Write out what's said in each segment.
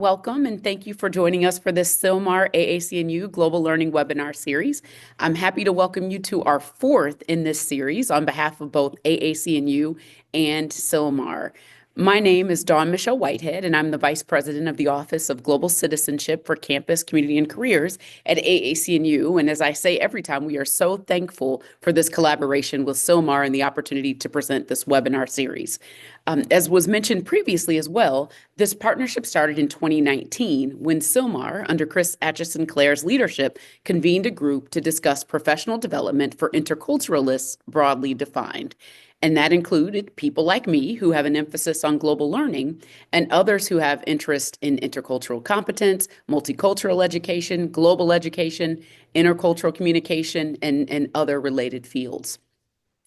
Welcome and thank you for joining us for this CILMAR AAC&U Global Learning Webinar Series. I'm happy to welcome you to our fourth in this series on behalf of both AAC&U and CILMAR. My name is Dawn Michelle Whitehead, and I'm the Vice President of the Office of Global Citizenship for Campus, Community, and Careers at AAC&U. And as I say every time, we are so thankful for this collaboration with CILMAR and the opportunity to present this webinar series. As was mentioned previously as well, this partnership started in 2019 when CILMAR, under Chris Atchison-Clare's leadership, convened a group to discuss professional development for interculturalists broadly defined. And that included people like me who have an emphasis on global learning and others who have interest in intercultural competence, multicultural education, global education, intercultural communication, and other related fields.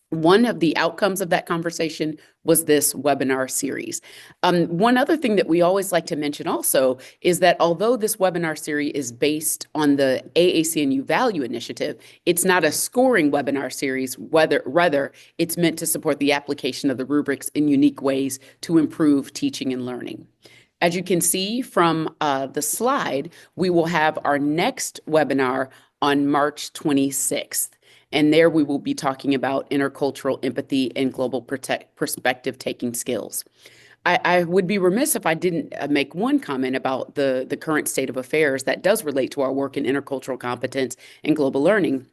One of the outcomes of that conversation was this webinar series. One other thing that we always like to mention also is that although this webinar series is based on the AAC&U Value Initiative, it's not a scoring webinar series, rather it's meant to support the application of the rubrics in unique ways to improve teaching and learning. As you can see from the slide, we will have our next webinar on March 26th. And there we will be talking about intercultural empathy and global perspective-taking skills. I would be remiss if I didn't make one comment about the current state of affairs that does relate to our work in intercultural competence and global learning.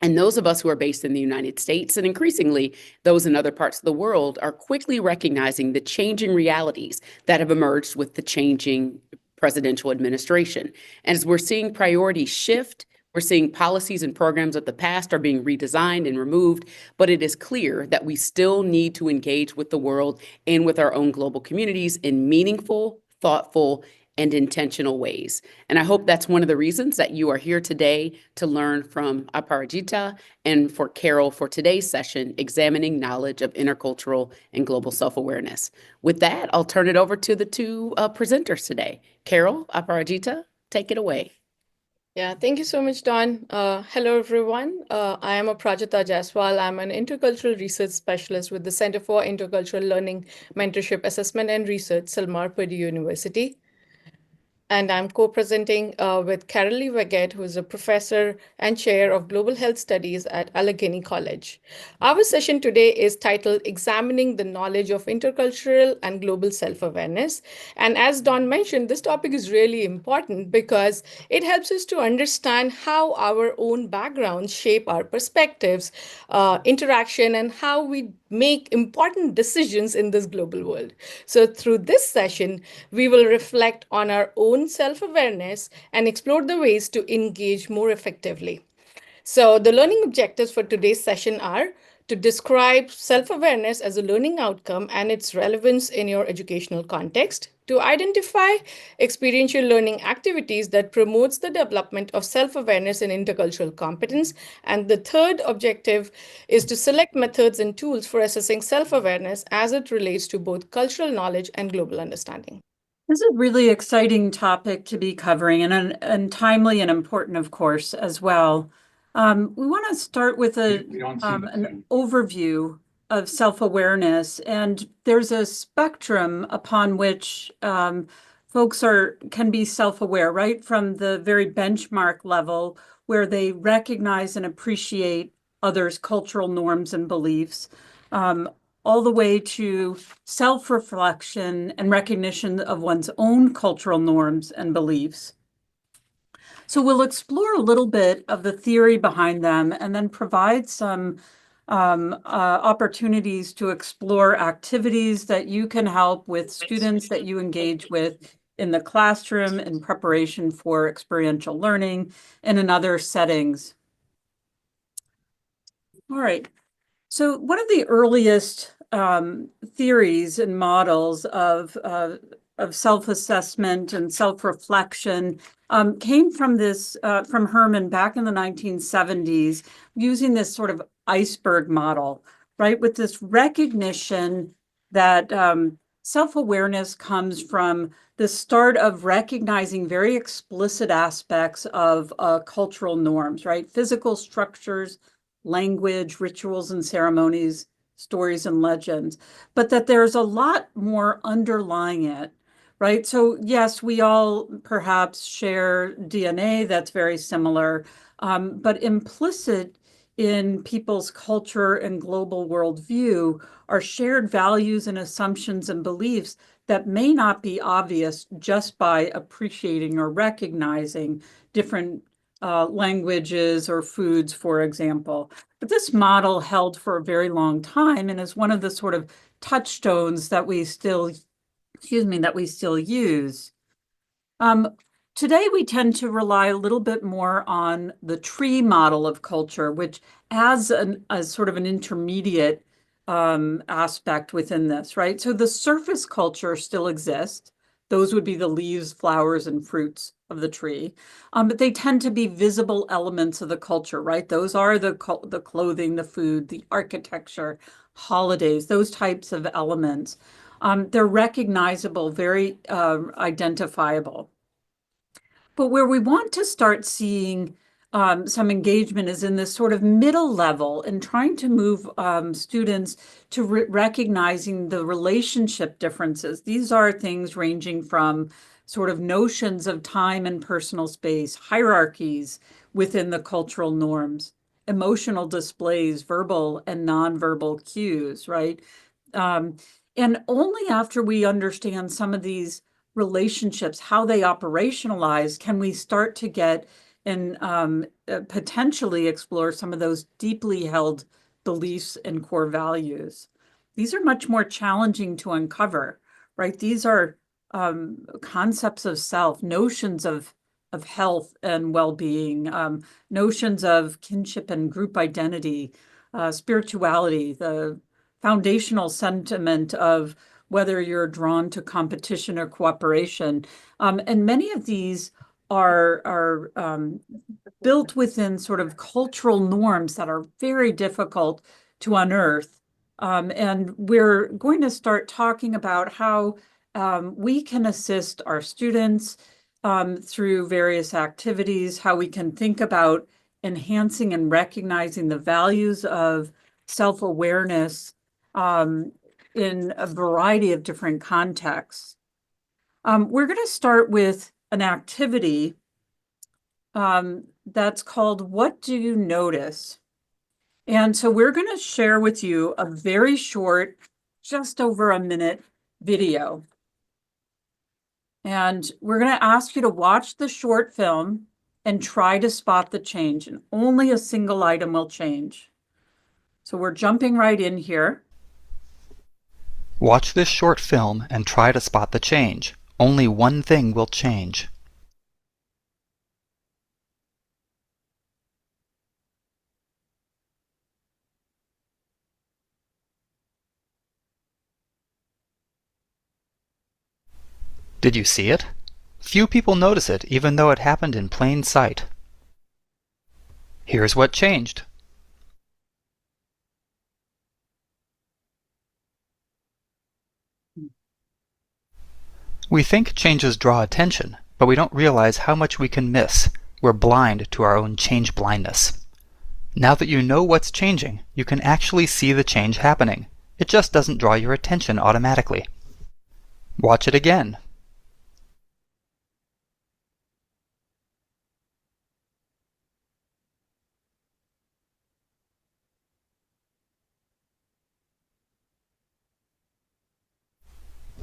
And those of us who are based in the United States and increasingly those in other parts of the world are quickly recognizing the changing realities that have emerged with the changing presidential administration. And as we're seeing priorities shift, we're seeing policies and programs of the past are being redesigned and removed, but it is clear that we still need to engage with the world and with our own global communities in meaningful, thoughtful, and intentional ways. And I hope that's one of the reasons that you are here today to learn from Aparajita and for Carol for today's session, Examining Knowledge of Intercultural and Global Self-Awareness. With that, I'll turn it over to the two presenters today. Carol, Aparajita, take it away. Yeah, thank you so much, Dawn. Hello, everyone. I am Aprajita Jaiswal. I'm an intercultural research specialist with the Center for Intercultural Learning, Mentorship, Assessment, and Research, CILMAR, Purdue University. And I'm co-presenting with Carolee Weggett, who is a professor and chair of Global Health Studies at Allegheny College. Our session today is titled Examining the Knowledge of Intercultural and Global Self-Awareness. And as Dawn mentioned, this topic is really important because it helps us to understand how our own backgrounds shape our perspectives, interaction, and how we make important decisions in this global world. So through this session, we will reflect on our own self-awareness and explore the ways to engage more effectively. So the learning objectives for today's session are to describe self-awareness as a learning outcome and its relevance in your educational context, to identify experiential learning activities that promotes the development of self-awareness and intercultural competence. And the third objective is to select methods and tools for assessing self-awareness as it relates to both cultural knowledge and global understanding. This is a really exciting topic to be covering and timely and important, of course, as well. We want to start with an overview of self-awareness, and there's a spectrum upon which folks can be self-aware, right from the very benchmark level where they recognize and appreciate others' cultural norms and beliefs, all the way to self-reflection and recognition of one's own cultural norms and beliefs. So we'll explore a little bit of the theory behind them and then provide some opportunities to explore activities that you can help with students that you engage with in the classroom in preparation for experiential learning and in other settings. All right. So one of the earliest theories and models of self-assessment and self-reflection came from from Herman back in the 1970s, using this sort of iceberg model, right? With this recognition that self-awareness comes from the start of recognizing very explicit aspects of cultural norms, right? Physical structures, language, rituals and ceremonies, stories and legends, but that there's a lot more underlying it, right? So yes, we all perhaps share DNA that's very similar, but implicit in people's culture and global worldview are shared values and assumptions and beliefs that may not be obvious just by appreciating or recognizing different languages or foods, for example. But this model held for a very long time and is one of the sort of touchstones that we still use. Today, we tend to rely a little bit more on the tree model of culture, which has a sort of an intermediate aspect within this, right? So the surface culture still exists. Those would be the leaves, flowers, and fruits of the tree. But they tend to be visible elements of the culture, right? Those are the clothing, the food, the architecture, holidays, those types of elements. They're recognizable, very identifiable. But where we want to start seeing some engagement is in this sort of middle level and trying to move students to recognizing the relationship differences. These are things ranging from sort of notions of time and personal space, hierarchies within the cultural norms, emotional displays, verbal and nonverbal cues, right? Um, and only after we understand some of these relationships, how they operationalize, can we start to get and potentially explore some of those deeply held beliefs and core values. These are much more challenging to uncover, right? These are concepts of self, notions of health and well-being, notions of kinship and group identity, spirituality, the foundational sentiment of whether you're drawn to competition or cooperation. And many of these are built within sort of cultural norms that are very difficult to unearth. And we're going to start talking about how we can assist our students through various activities, how we can think about enhancing and recognizing the values of self-awareness in a variety of different contexts. We're going to start with an activity that's called What Do You Notice? And so we're going to share with you a very short, just over a minute video. And we're going to ask you to watch the short film and try to spot the change. And only a single item will change. So we're jumping right in here. Watch this short film and try to spot the change. Only one thing will change. Did you see it? Few people notice it, even though it happened in plain sight. Here's what changed. We think changes draw attention, but we don't realize how much we can miss. We're blind to our own change blindness. Now that you know what's changing, you can actually see the change happening. It just doesn't draw your attention automatically. Watch it again.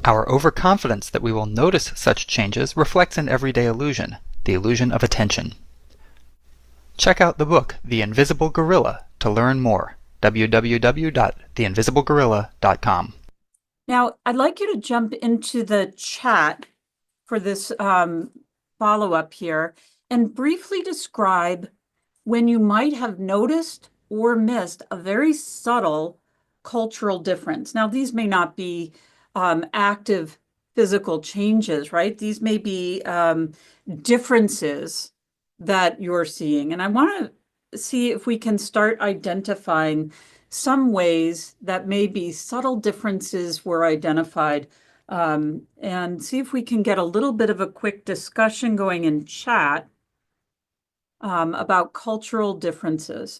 Our overconfidence that we will notice such changes reflects an everyday illusion, the illusion of attention. Check out the book The Invisible Gorilla to learn more. www.theinvisiblegorilla.com. Now, I'd like you to jump into the chat for this follow-up here and briefly describe when you might have noticed or missed a very subtle cultural difference. Now, these may not be active physical changes, right? These may be differences that you're seeing. And I want to see if we can start identifying some ways that maybe subtle differences were identified, and see if we can get a little bit of a quick discussion going in chat about cultural differences.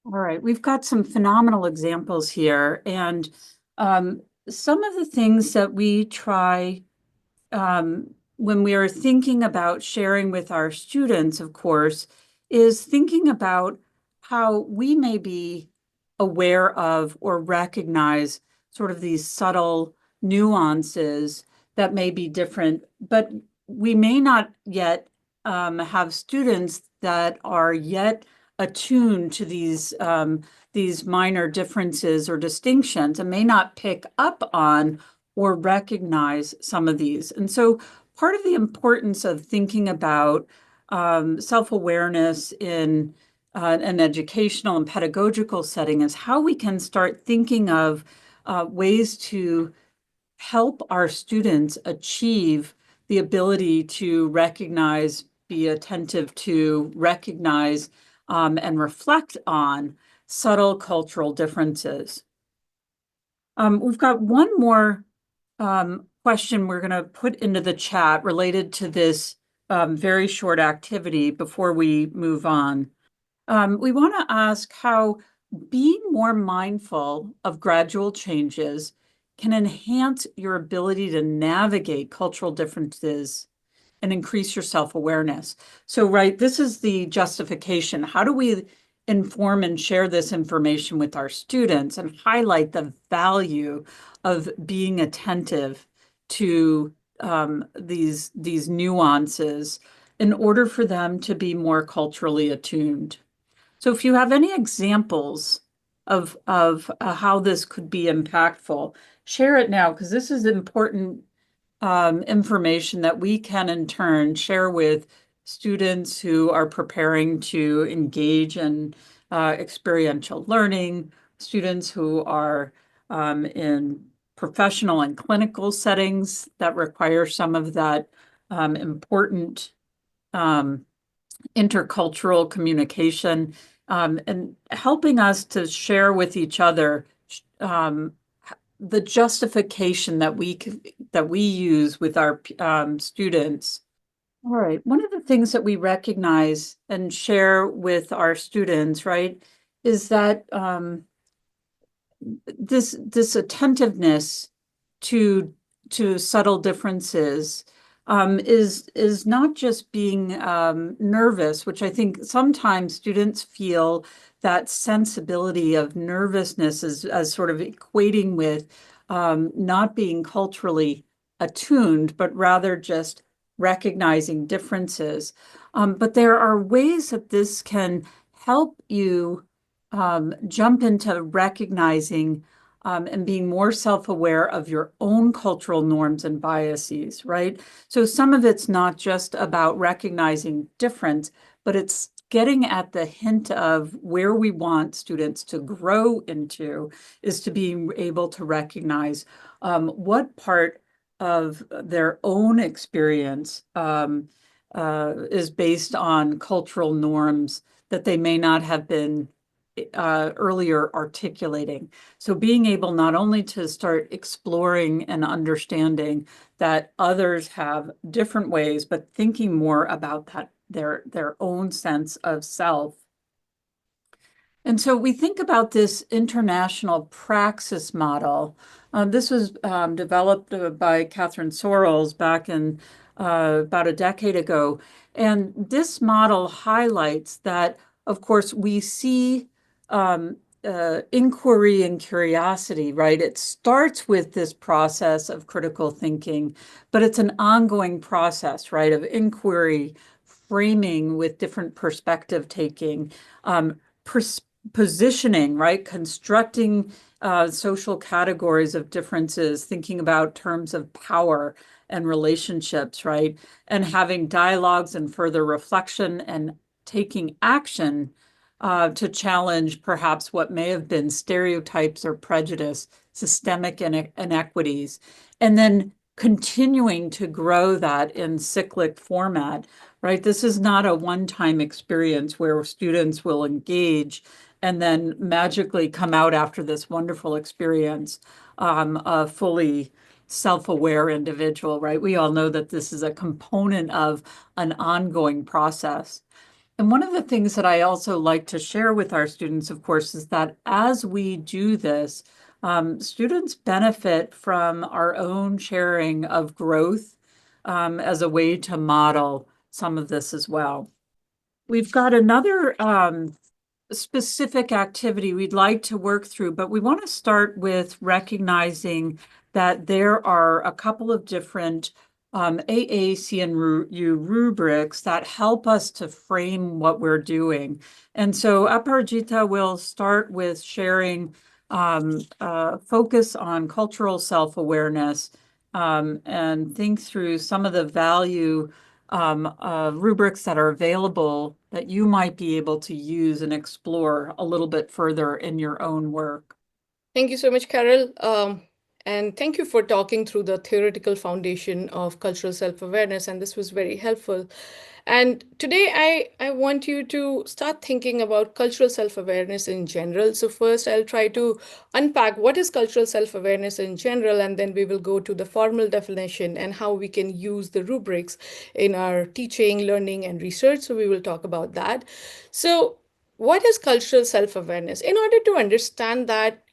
All right, we've got some phenomenal examples here, and some of the things that we try when we are thinking about sharing with our students, of course, is thinking about how we may be aware of or recognize sort of these subtle nuances that may be different, but we may not yet have students that are yet attuned to these minor differences or distinctions and may not pick up on or recognize some of these. And so part of the importance of thinking about self-awareness in an educational and pedagogical setting is how we can start thinking of ways to help our students achieve the ability to recognize, be attentive to, recognize, and reflect on subtle cultural differences. We've got one more question we're going to put into the chat related to this very short activity before we move on. We want to ask how being more mindful of gradual changes can enhance your ability to navigate cultural differences and increase your self-awareness. So, right, this is the justification. How do we inform and share this information with our students and highlight the value of being attentive to these nuances in order for them to be more culturally attuned? So if you have any examples of how this could be impactful, share it now, because this is important information that we can in turn share with students who are preparing to engage in experiential learning, students who are in professional and clinical settings that require some of that important intercultural communication, and helping us to share with each other the justification that we use with our students. All right, one of the things that we recognize and share with our students, right, is that this attentiveness to subtle differences is not just being nervous, which I think sometimes students feel that sensibility of nervousness as sort of equating with not being culturally attuned, but rather just recognizing differences. But there are ways that this can help you jump into recognizing and being more self-aware of your own cultural norms and biases, right? So some of it's not just about recognizing difference, but it's getting at the hint of where we want students to grow into is to be able to recognize what part of their own experience is based on cultural norms that they may not have been earlier articulating. So being able not only to start exploring and understanding that others have different ways, but thinking more about that their own sense of self. And so we think about this international praxis model. This was developed by Catherine Sorrells back in about a decade ago. And this model highlights that, of course, we see inquiry and curiosity, right? It starts with this process of critical thinking, but it's an ongoing process, right, of inquiry, framing with different perspective taking, positioning, right, constructing social categories of differences, thinking about terms of power and relationships, right, and having dialogues and further reflection and taking action to challenge perhaps what may have been stereotypes or prejudice, systemic inequities, and then continuing to grow that in cyclic format, right? This is not a one-time experience where students will engage and then magically come out after this wonderful experience, a fully self-aware individual, right? We all know that this is a component of an ongoing process. And one of the things that I also like to share with our students, of course, is that as we do this, students benefit from our own sharing of growth as a way to model some of this as well. We've got another specific activity we'd like to work through, but we want to start with recognizing that there are a couple of different AAC&U rubrics that help us to frame what we're doing. And so Aparajita will start with sharing focus on cultural self-awareness and think through some of the value rubrics that are available that you might be able to use and explore a little bit further in your own work. Thank you so much, Carol. And thank you for talking through the theoretical foundation of cultural self-awareness, and this was very helpful. And today I want you to start thinking about cultural self-awareness in general. So first I'll try to unpack what is cultural self-awareness in general, and then we will go to the formal definition and how we can use the rubrics in our teaching, learning, and research. So we will talk about that. So what is cultural self-awareness? In order to understand that,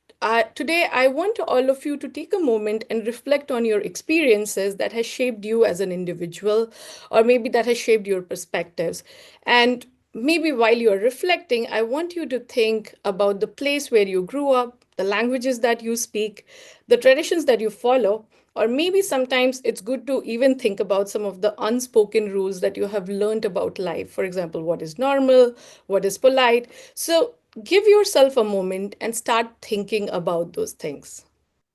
today, I want all of you to take a moment and reflect on your experiences that has shaped you as an individual, or maybe that has shaped your perspectives. And maybe while you're reflecting, I want you to think about the place where you grew up, the languages that you speak, the traditions that you follow, or maybe sometimes it's good to even think about some of the unspoken rules that you have learned about life. For example, what is normal, what is polite. So give yourself a moment and start thinking about those things.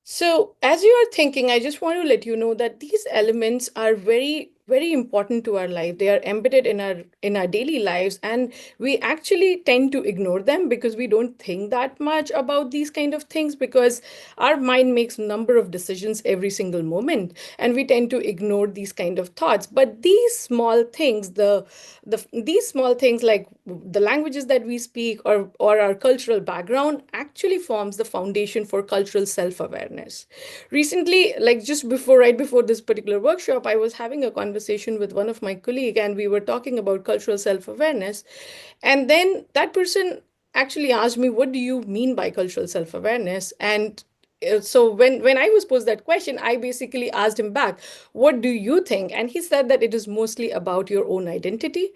So, as you are thinking, I just want to let you know that these elements are very, very important to our life. They are embedded in our daily lives, and we actually tend to ignore them because we don't think that much about these kind of things because our mind makes a number of decisions every single moment, and we tend to ignore these kind of thoughts. But these small things, these small things like the languages that we speak or our cultural background actually forms the foundation for cultural self-awareness. Recently, like just before, right before this particular workshop, I was having a conversation with one of my colleagues and we were talking about cultural self-awareness. And then that person actually asked me, what do you mean by cultural self-awareness? And so when I was posed that question, I basically asked him back, what do you think? And he said that it is mostly about your own identity.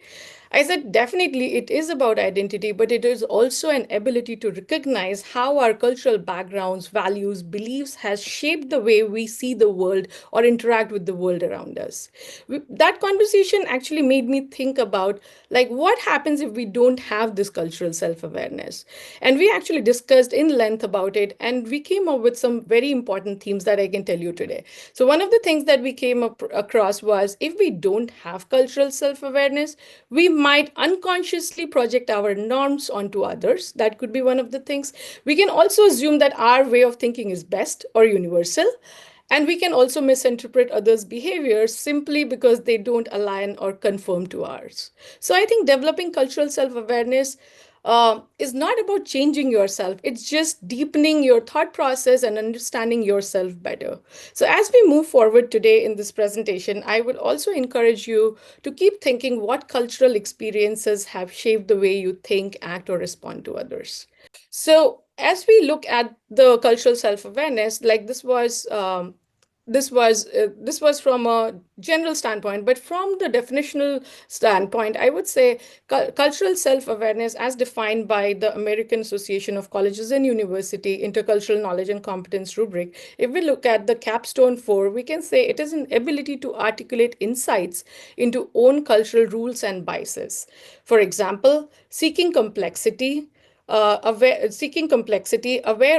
I said, definitely it is about identity, but it is also an ability to recognize how our cultural backgrounds, values, beliefs has shaped the way we see the world or interact with the world around us. That conversation actually made me think about like what happens if we don't have this cultural self-awareness. And we actually discussed in length about it, and we came up with some very important themes that I can tell you today. So one of the things that we came up across was if we don't have cultural self-awareness, we might unconsciously project our norms onto others. That could be one of the things. We can also assume that our way of thinking is best or universal. And we can also misinterpret others' behaviors simply because they don't align or conform to ours. So I think developing cultural self-awareness is not about changing yourself. It's just deepening your thought process and understanding yourself better. So as we move forward today in this presentation, I would also encourage you to keep thinking what cultural experiences have shaped the way you think, act, or respond to others. So as we look at the cultural self-awareness, like this was from a general standpoint, but from the definitional standpoint, I would say cultural self-awareness, as defined by the American Association of Colleges and University Intercultural Knowledge and Competence Rubric, if we look at the capstone 4, we can say it is an ability to articulate insights into own cultural rules and biases. For example, seeking complexity, aware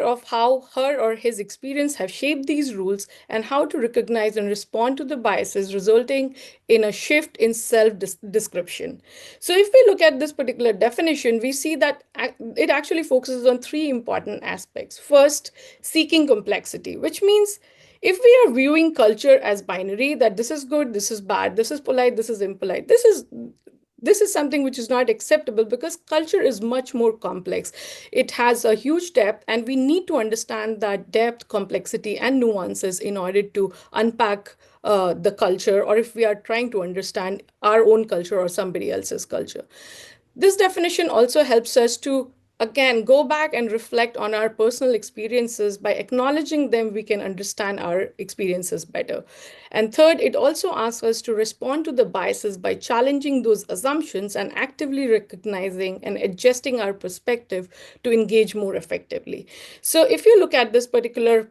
of how her or his experience have shaped these rules and how to recognize and respond to the biases resulting in a shift in self-description. So if we look at this particular definition, we see that it actually focuses on three important aspects. First, seeking complexity, which means if we are viewing culture as binary, that this is good, this is bad, this is polite, this is impolite, this is something which is not acceptable because culture is much more complex. It has a huge depth, and we need to understand that depth, complexity, and nuances in order to unpack the culture, or if we are trying to understand our own culture or somebody else's culture. This definition also helps us to again, go back and reflect on our personal experiences. By acknowledging them, we can understand our experiences better. And third, it also asks us to respond to the biases by challenging those assumptions and actively recognizing and adjusting our perspective to engage more effectively. So if you look at this particular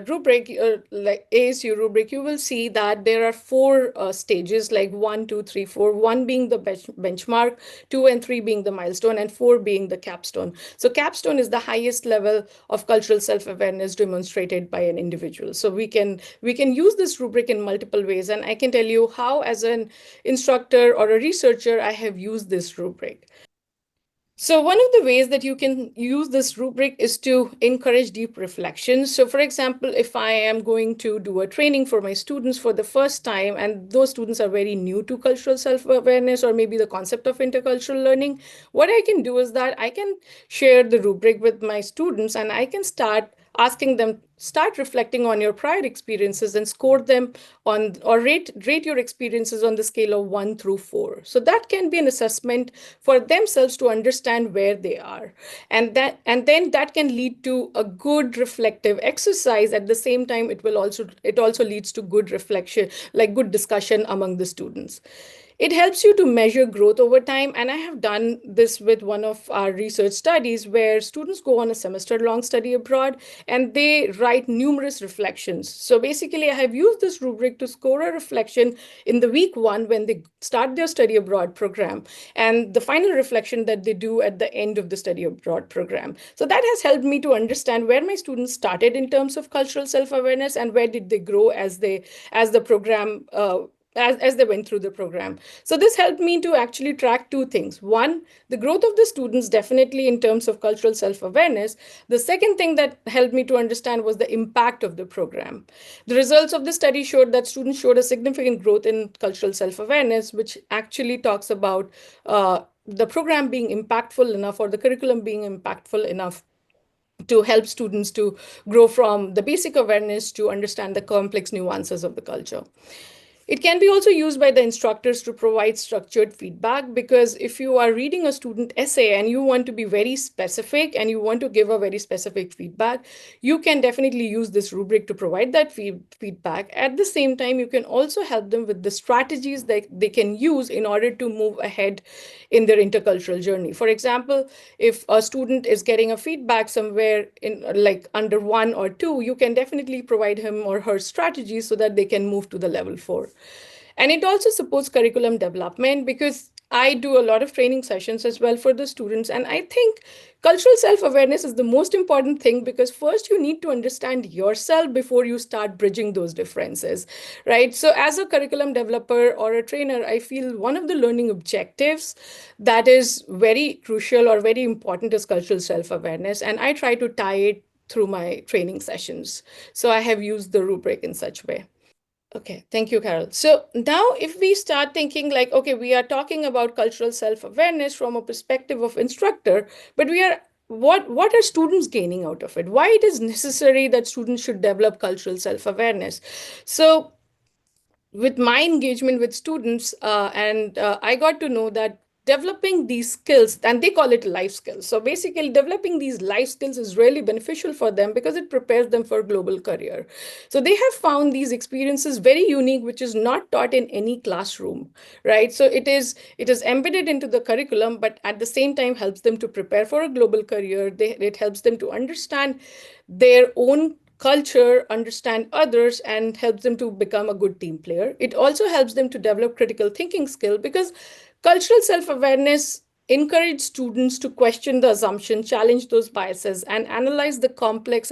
rubric, like ASU rubric, you will see that there are four stages, like 1, 2, 3, 4. 1 being the benchmark, 2 and 3 being the milestone, and 4 being the capstone. So capstone is the highest level of cultural self-awareness demonstrated by an individual. So we can use this rubric in multiple ways, and I can tell you how, as an instructor or a researcher, I have used this rubric. So one of the ways that you can use this rubric is to encourage deep reflection. So for example, if I am going to do a training for my students for the first time, and those students are very new to cultural self-awareness or maybe the concept of intercultural learning, what I can do is that I can share the rubric with my students, and I can start reflecting on your prior experiences and score them on, or rate your experiences on the scale of 1 through 4. So that can be an assessment for themselves to understand where they are. And then that can lead to a good reflective exercise. At the same time, it also leads to good reflection, like good discussion among the students. It helps you to measure growth over time. And I have done this with one of our research studies where students go on a semester-long study abroad and they write numerous reflections. So basically, I have used this rubric to score a reflection in the week 1 when they start their study abroad program, and the final reflection that they do at the end of the study abroad program. So that has helped me to understand where my students started in terms of cultural self-awareness and where did they grow as the program as they went through the program. So this helped me to actually track two things. One, the growth of the students, definitely in terms of cultural self-awareness. The second thing that helped me to understand was the impact of the program. The results of the study showed that students showed a significant growth in cultural self-awareness, which actually talks about the program being impactful enough, or the curriculum being impactful enough to help students to grow from the basic awareness to understand the complex nuances of the culture. It can be also used by the instructors to provide structured feedback, because if you are reading a student essay and you want to be very specific and you want to give a very specific feedback, you can definitely use this rubric to provide that feedback. At the same time, you can also help them with the strategies that they can use in order to move ahead in their intercultural journey. For example, if a student is getting a feedback somewhere in like under 1 or 2, you can definitely provide him or her strategies so that they can move to the level 4. And it also supports curriculum development, because I do a lot of training sessions as well for the students. And I think cultural self-awareness is the most important thing, because first you need to understand yourself before you start bridging those differences, right? So as a curriculum developer or a trainer, I feel one of the learning objectives that is very crucial or very important is cultural self-awareness. And I try to tie it through my training sessions. So I have used the rubric in such way. Okay, thank you, Carol. So now if we start thinking like, okay, we are talking about cultural self-awareness from a perspective of instructor, but what are students gaining out of it? Why it is necessary that students should develop cultural self-awareness? So with my engagement with students, and I got to know that developing these skills, and they call it life skills. So basically, developing these life skills is really beneficial for them because it prepares them for a global career. So they have found these experiences very unique, which is not taught in any classroom, right? So it is embedded into the curriculum, but at the same time helps them to prepare for a global career. It helps them to understand their own culture, understand others, and helps them to become a good team player. It also helps them to develop critical thinking skill, because cultural self-awareness encourage students to question the assumption, challenge those biases, and analyze the complex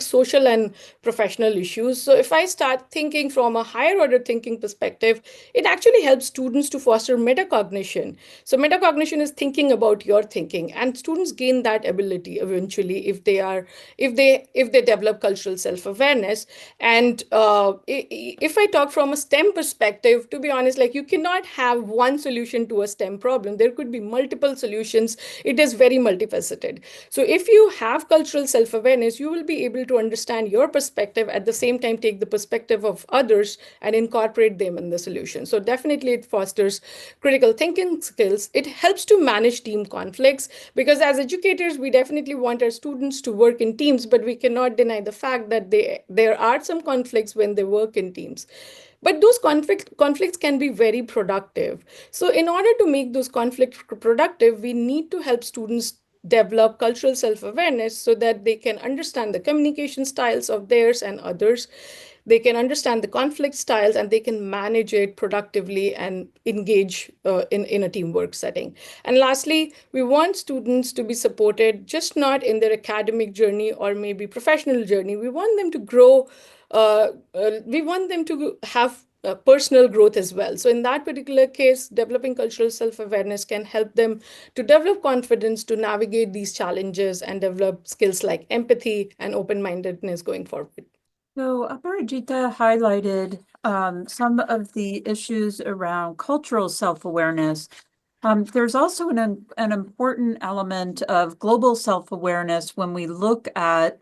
social and professional issues. So if I start thinking from a higher order thinking perspective, it actually helps students to foster metacognition. So metacognition is thinking about your thinking, and students gain that ability eventually if they develop cultural self-awareness. And if I talk from a STEM perspective, to be honest, like you cannot have one solution to a STEM problem. There could be be multiple solutions. It is very multifaceted. So if you have cultural self-awareness, you will be able to understand your perspective, at the same time take the perspective of others and incorporate them in the solution. So definitely it fosters critical thinking skills. It helps to manage team conflicts, because as educators, we definitely want our students to work in teams, but we cannot deny the fact that there are some conflicts when they work in teams. But those conflicts can be very productive. So in order to make those conflicts productive, we need to help students develop cultural self-awareness so that they can understand the communication styles of theirs and others. They can understand the conflict styles and they can manage it productively and engage in a teamwork setting. And lastly, we want students to be supported, just not in their academic journey or maybe professional journey. We want them to grow. We want them to have personal growth as well. So in that particular case, developing cultural self-awareness can help them to develop confidence to navigate these challenges and develop skills like empathy and open-mindedness going forward. So Aparajita highlighted some of the issues around cultural self-awareness. There's also an important element of global self-awareness when we look at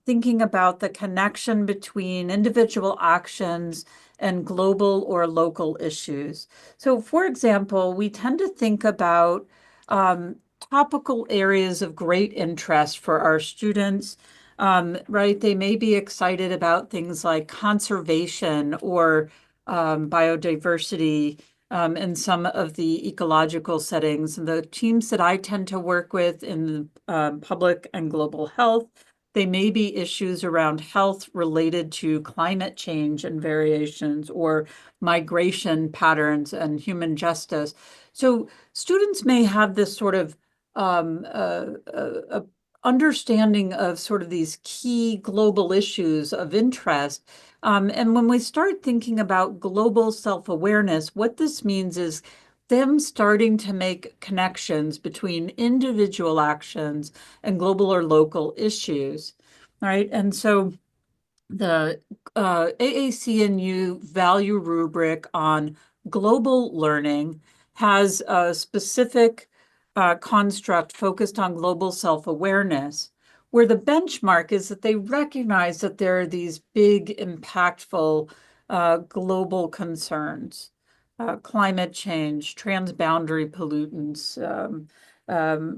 thinking about the connection between individual actions and global or local issues. So, for example, we tend to think about topical areas of great interest for our students. Right? They may be excited about things like conservation or biodiversity in some of the ecological settings. The teams that I tend to work with in public and global health, they may be issues around health related to climate change and variations or migration patterns and human justice. So students may have this sort of understanding of sort of these key global issues of interest. And when we start thinking about global self-awareness, what this means is them starting to make connections between individual actions and global or local issues, right? And so the AAC&U value rubric on global learning has a specific construct focused on global self-awareness, where the benchmark is that they recognize that there are these big, impactful global concerns, climate change, transboundary pollutants,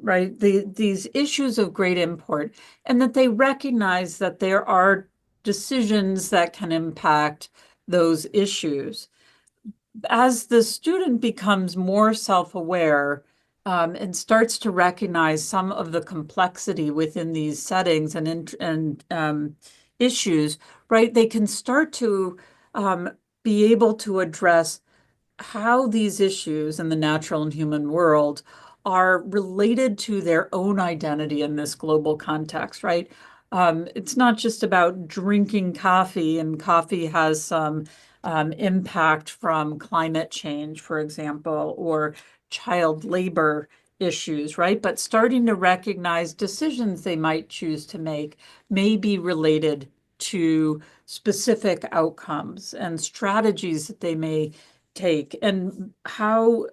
right? These issues of great import, and that they recognize that there are decisions that can impact those issues. As the student becomes more self-aware and starts to recognize some of the complexity within these settings and issues, right, they can start to be able to address how these issues in the natural and human world are related to their own identity in this global context, right? It's not just about drinking coffee, and coffee has some impact from climate change, for example, or child labor issues, right? But starting to recognize decisions they might choose to make may be related to specific outcomes and strategies that they may take, and how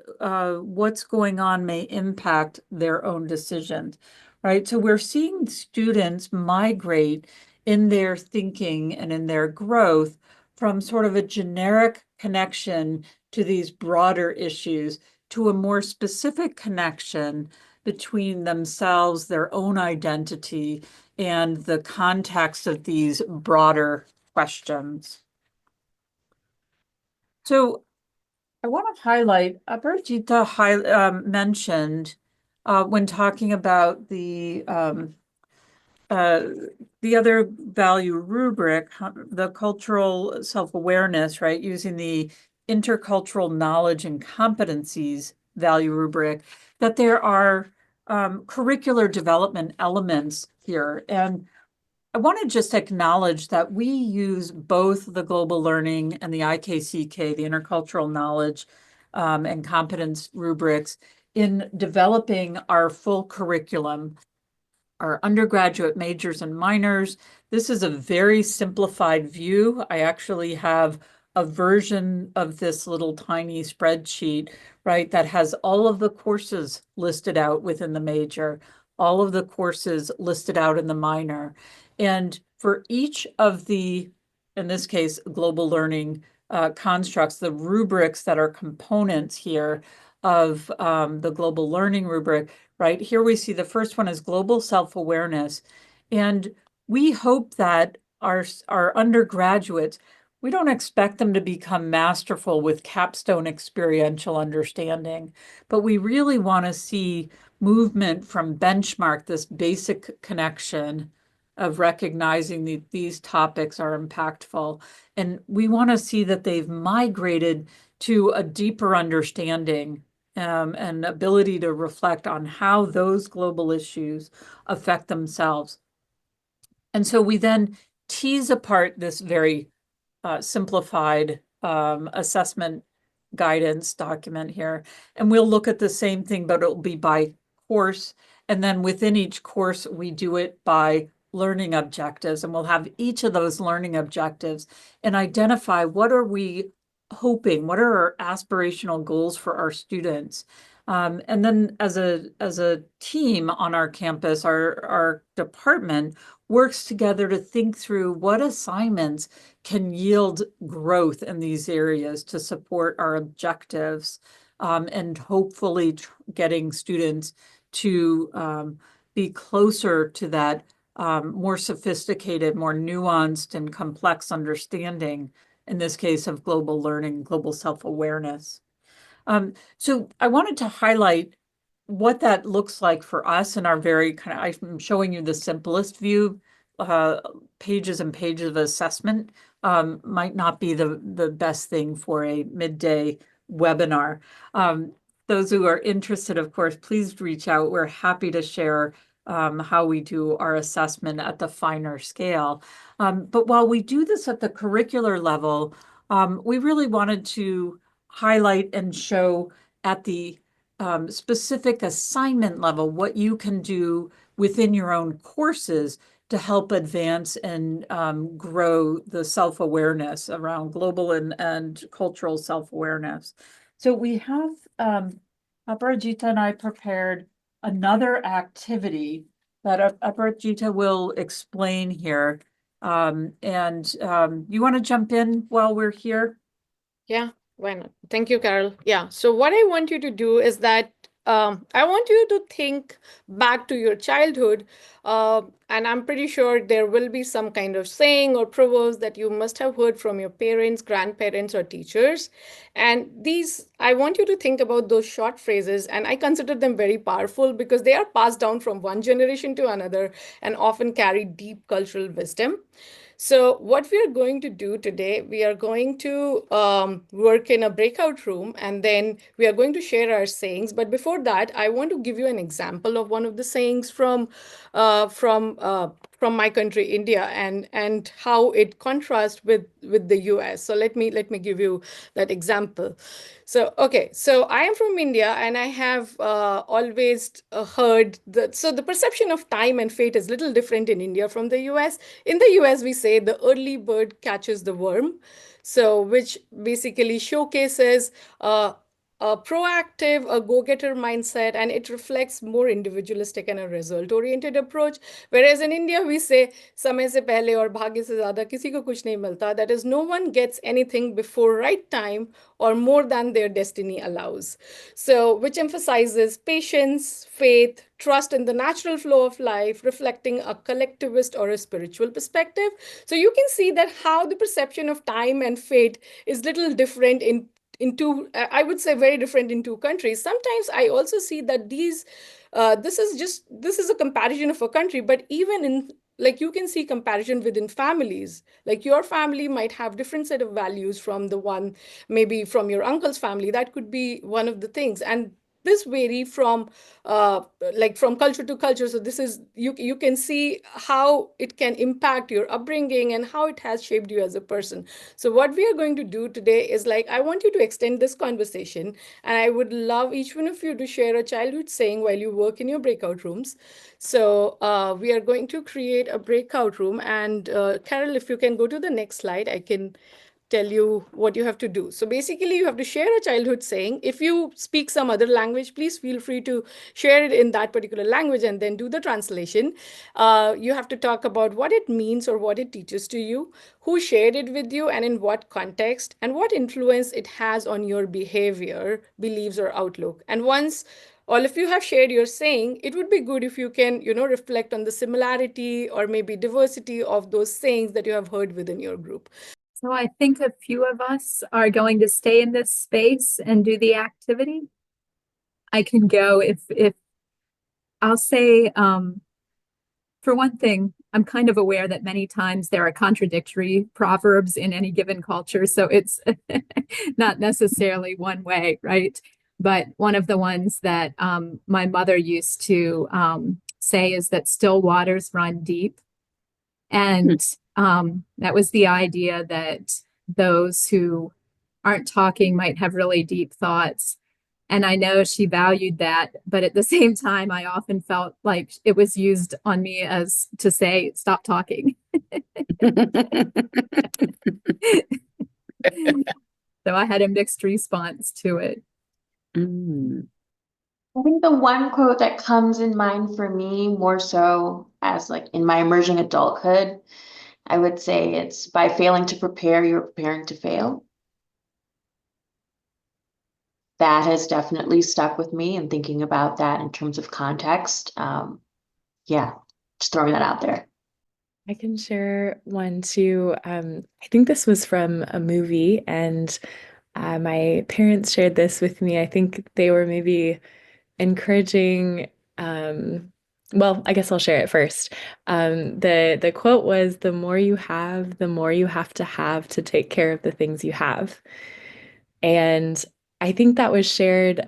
what's going on may impact their own decisions, right? So we're seeing students migrate in their thinking and in their growth from sort of a generic connection to these broader issues to a more specific connection between themselves, their own identity, and the context of these broader questions. So I want to highlight, Aparajita mentioned when talking about the other value rubric, the cultural self-awareness, right, using the intercultural knowledge and competencies value rubric, that there are curricular development elements here. And I want to just acknowledge that we use both the global learning and the IKCK, the intercultural knowledge and competence rubrics, in developing our full curriculum, our undergraduate majors and minors. This is a very simplified view. I actually have a version of this little tiny spreadsheet, right, that has all of the courses listed out within the major, all of the courses listed out in the minor. And for each of the, in this case, global learning constructs, the rubrics that are components here of the global learning rubric, right? Here we see the first one is global self-awareness. And we hope that our undergraduates, we don't expect them to become masterful with capstone experiential understanding, but we really want to see movement from benchmark, this basic connection of recognizing that these topics are impactful. And we want to see that they've migrated to a deeper understanding and ability to reflect on how those global issues affect themselves. And so we then tease apart this very simplified assessment guidance document here, and we'll look at the same thing, but it'll be by course. And then within each course, we do it by learning objectives, and we'll have each of those learning objectives and identify what are we hoping, what are our aspirational goals for our students. And then as a team on our campus, our department works together to think through what assignments can yield growth in these areas to support our objectives, and hopefully getting students to be closer to that more sophisticated, more nuanced and complex understanding, in this case of global learning, global self-awareness. So I wanted to highlight what that looks like for us in our very kind of, I'm showing you the simplest view. Pages and pages of assessment might not be the best thing for a midday webinar. Those who are interested, of course, please reach out. We're happy to share how we do our assessment at the finer scale. But while we do this at the curricular level, we really wanted to highlight and show at the specific assignment level what you can do within your own courses to help advance and grow the self-awareness around global and cultural self-awareness. So we have, Aparajita and I prepared another activity that Aparajita will explain here. You want to jump in while we're here? Yeah, why not? Thank you, Carol. Yeah, so what I want you to do is that I want you to think back to your childhood, and I'm pretty sure there will be some kind of saying or proverbs that you must have heard from your parents, grandparents, or teachers. And these, I want you to think about those short phrases, and I consider them very powerful because they are passed down from one generation to another and often carry deep cultural wisdom. So what we are going to do today, we are going to work in a breakout room, and then we are going to share our sayings. But before that, I want to give you an example of one of the sayings from my country, India, and how it contrasts with the US. So let me give you that example. So okay, so I am from India, and I have always heard that. So the perception of time and fate is little different in India from the US. In the US, we say the early bird catches the worm. So which basically showcases a proactive, a go-getter mindset, and it reflects more individualistic and a result-oriented approach. Whereas in India, we say, समय से पहले और भाग्य से ज़्यादा किसी को कुछ नहीं मिलता. That is, no one gets anything before right time or more than their destiny allows. So, which emphasizes patience, faith, trust in the natural flow of life, reflecting a collectivist or a spiritual perspective. So you can see that how the perception of time and fate is little different in two, I would say very different in two countries. Sometimes I also see that this is a comparison of a country, but even in, like, you can see comparison within families. Like your family might have different set of values from the one, maybe from your uncle's family. That could be one of the things. And this vary from from culture to culture. So this is, you can see how it can impact your upbringing and how it has shaped you as a person. So what we are going to do today is, like, I want you to extend this conversation, and I would love each one of you to share a childhood saying while you work in your breakout rooms. So we are going to create a breakout room, and Carol, if you can go to the next slide, I can tell you what you have to do. So basically, you have to share a childhood saying. If you speak some other language, please feel free to share it in that particular language and then do the translation. You have to talk about what it means or what it teaches to you, who shared it with you, and in what context, and what influence it has on your behavior, beliefs, or outlook. And once all of you have shared your saying, it would be good if you can, reflect on the similarity or maybe diversity of those sayings that you have heard within your group. So I think a few of us are going to stay in this space and do the activity. I can go if I'll say, for one thing, I'm kind of aware that many times there are contradictory proverbs in any given culture, so it's not necessarily one way, right? But one of the ones that my mother used to say is that still waters run deep. And that was the idea that those who aren't talking might have really deep thoughts. And I know she valued that, but at the same time, I often felt like it was used on me as to say, stop talking. So I had a mixed response to it. I think the one quote that comes in mind for me more so as like in my emerging adulthood, I would say it's by failing to prepare, you're preparing to fail. That has definitely stuck with me and thinking about that in terms of context. Yeah, just throwing that out there. I can share one too. I think this was from a movie, and my parents shared this with me. I think they were maybe encouraging, well, I guess I'll share it first. The quote was, "The more you have, the more you have to take care of the things you have." And I think that was shared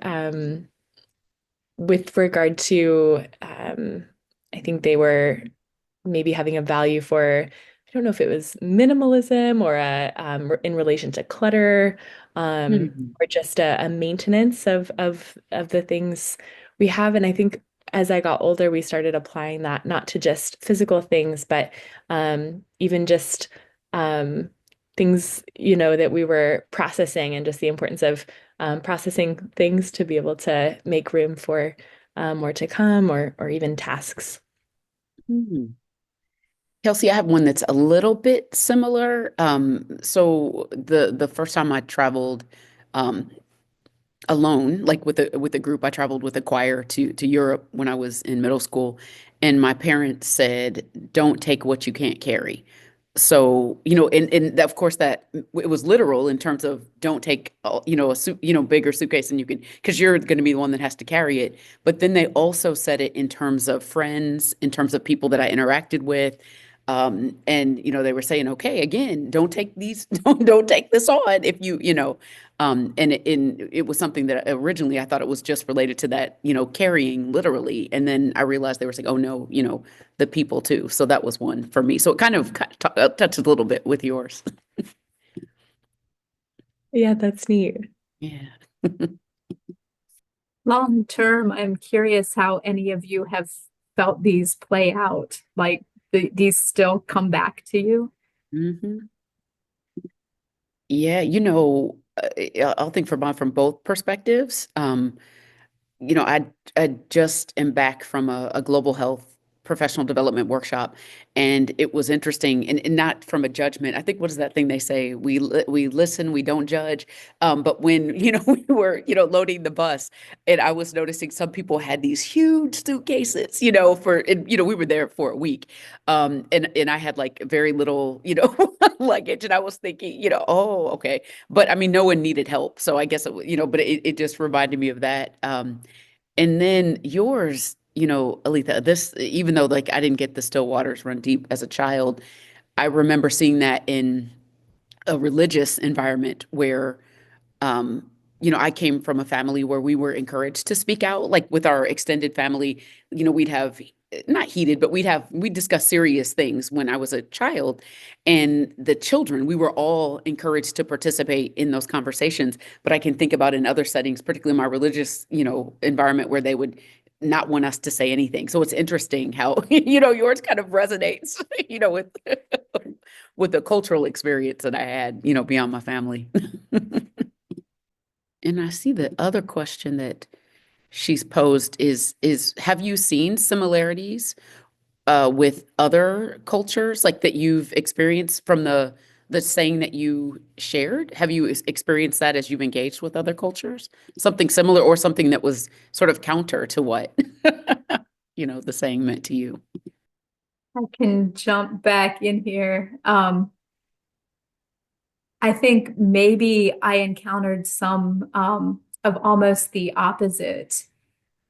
with regard to, I think they were maybe having a value for, I don't know if it was minimalism or in relation to clutter, or just a maintenance of the things we have. And I think as I got older, we started applying that not to just physical things, but even just things, that we were processing, and just the importance of processing things to be able to make room for more to come, or even tasks. Kelsey, I have one that's a little bit similar. So the first time I traveled alone, like with a group, I traveled with a choir to Europe when I was in middle school, and my parents said, "Don't take what you can't carry." So, and of course that it was literal in terms of don't take, a bigger suitcase than you can, because you're going to be the one that has to carry it. But then they also said it in terms of friends, in terms of people that I interacted with. And, they were saying, okay, again, don't take these, don't take this on if and it was something that originally I thought it was just related to that, carrying literally. And then I realized they were saying, oh no, the people too. So that was one for me. So it kind of touches a little bit with yours. Yeah, that's neat. Yeah. Long term, I'm curious how any of you have felt these play out. Like these still come back to you? Yeah, I'll think from both perspectives. I just am back from a global health professional development workshop, and it was interesting, and not from a judgment. I think, what is that thing they say? We listen, we don't judge. But when we were loading the bus, and I was noticing some people had these huge suitcases, we were there for a week, and I had like very little luggage, and I was thinking, oh, okay, but I mean, no one needed help, so I guess but it just reminded me of that. And then yours, Aletha, this, even though like I didn't get the still waters run deep as a child, I remember seeing that in a religious environment where, I came from a family where we were encouraged to speak out, like with our extended family, we'd have not heated, but we'd discuss serious things when I was a child, and the children, we were all encouraged to participate in those conversations. But I can think about in other settings, particularly my religious, environment, where they would not want us to say anything. So it's interesting how, yours kind of resonates, with with the cultural experience that I had, beyond my family. And I see the other question that she's posed is have you seen similarities with other cultures like that you've experienced from the saying that you shared? Have you experienced that as you've engaged with other cultures? Something similar or something that was sort of counter to what, the saying meant to you? I can jump back in here. I think maybe I encountered some of almost the opposite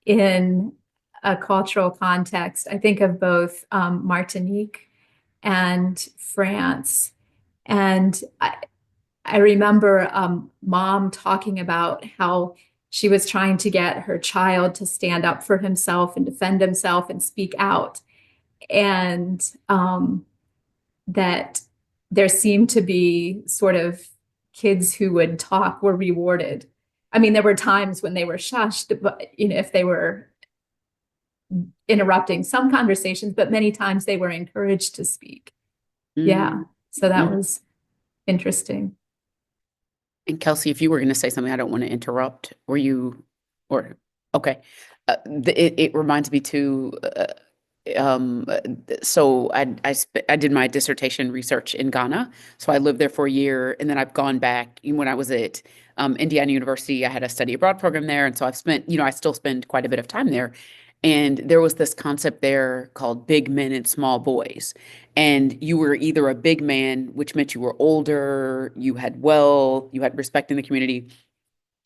in a cultural context. I think of both Martinique and France. And I remember mom talking about how she was trying to get her child to stand up for himself and defend himself and speak out. And that there seemed to be sort of kids who would talk were rewarded. I mean, there were times when they were shushed, but if they were interrupting some conversations, but many times they were encouraged to speak. Yeah. So that was interesting. And Kelsey, if you were going to say something, I don't want to interrupt. Okay. It reminds me too, so I did my dissertation research in Ghana. So I lived there for a year, and then I've gone back. When I was at Indiana University, I had a study abroad program there, and so I've spent, I still spend quite a bit of time there. And there was this concept there called big men and small boys. And you were either a big man, which meant you were older, you had wealth, you had respect in the community,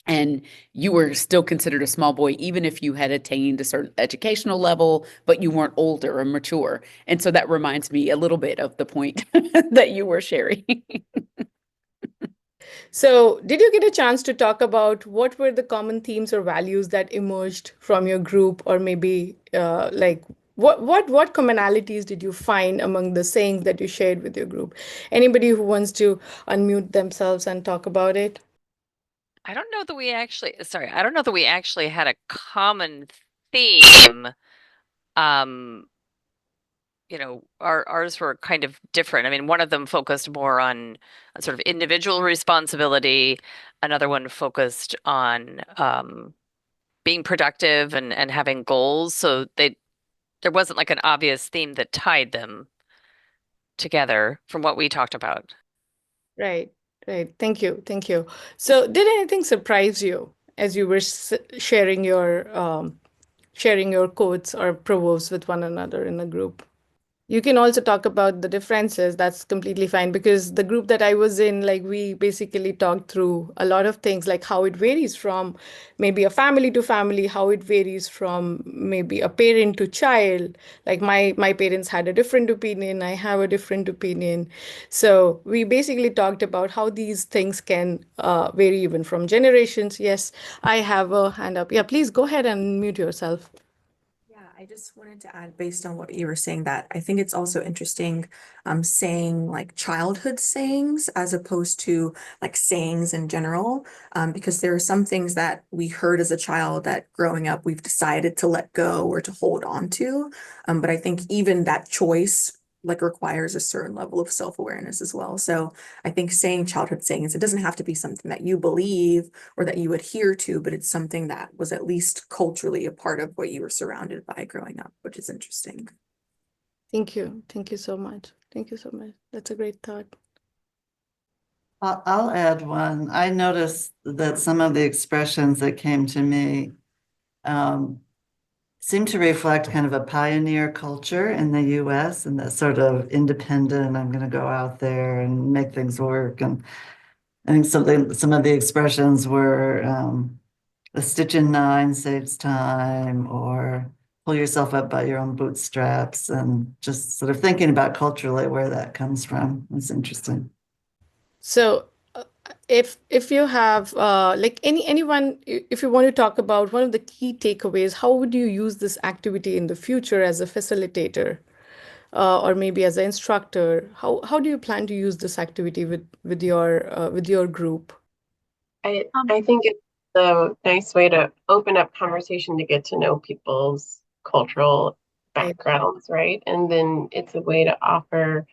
and you were still considered a small boy, even if you had attained a certain educational level, but you weren't older or mature. And so that reminds me a little bit of the point that you were sharing. So, did you get a chance to talk about what were the common themes or values that emerged from your group, or maybe like what commonalities did you find among the sayings that you shared with your group? Anybody who wants to unmute themselves and talk about it? I don't know that we actually had a common theme. Ours were kind of different. I mean, one of them focused more on a sort of individual responsibility. Another one focused on being productive and having goals. So there wasn't like an obvious theme that tied them together from what we talked about. Right, right. Thank you, thank you. So, did anything surprise you as you were sharing your quotes or proverbs with one another in a group? You can also talk about the differences. That's completely fine, because the group that I was in, like, we basically talked through a lot of things, like how it varies from maybe a family to family, how it varies from maybe a parent to child. Like my parents had a different opinion, I have a different opinion. So we basically talked about how these things can vary even from generations. Yes, I have a hand up. Yeah, please go ahead and mute yourself. Yeah, I just wanted to add, based on what you were saying, that I think it's also interesting saying like childhood sayings as opposed to like sayings in general, because there are some things that we heard as a child that growing up we've decided to let go or to hold on to. But I think even that choice like requires a certain level of self-awareness as well. So I think saying childhood sayings, it doesn't have to be something that you believe or that you adhere to, but it's something that was at least culturally a part of what you were surrounded by growing up, which is interesting. Thank you. Thank you so much. Thank you so much. That's a great thought. I'll add one. I noticed that some of the expressions that came to me seem to reflect kind of a pioneer culture in the US and that sort of independent, I'm going to go out there and make things work. And I think some of the expressions were a stitch in nine saves time, or pull yourself up by your own bootstraps, and just sort of thinking about culturally where that comes from. It's interesting. So if you have like anyone, if you want to talk about one of the key takeaways, how would you use this activity in the future as a facilitator or maybe as an instructor? How do you plan to use this activity with your group? I think a nice way to open up conversation to get to know people's cultural backgrounds, right? And then it's a way to offer,